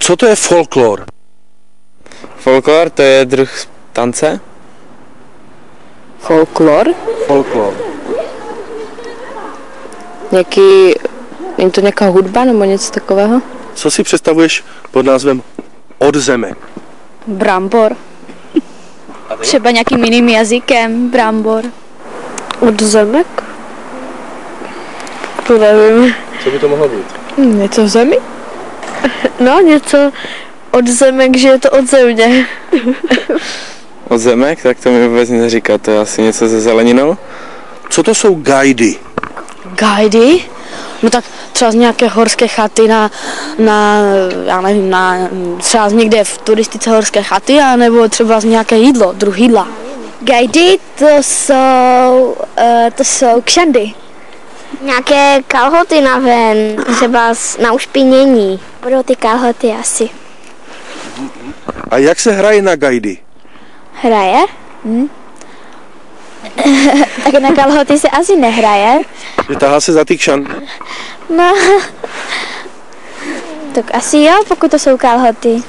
Co to je folklor? Folklor to je druh tance. Folklor? Folklor. Je to nějaká hudba nebo něco takového? Co si představuješ pod názvem odzemek? Brambor. Třeba nějakým jiným jazykem, brambor. Odzemek? To nevím. Co by to mohlo být? Něco v zemi? No, něco od zemek, že je to od země. Od zemek, tak to mi vůbec nic říká, to je asi něco se zeleninou. Co to jsou gajdy? Gajdy? No tak třeba z nějaké horské chaty já nevím, třeba někde v turistice horské chaty, anebo třeba z nějaké jídlo, druh jídla. Gajdy to jsou kšandy. Nějaké kalhoty na ven, třeba na ušpinění. Budou ty kalhoty asi. A jak se hraje na gajdy? Hraje? Tak na kalhoty se asi nehraje. Že tahá se za ty kšan? No, tak asi jo, pokud to jsou kalhoty.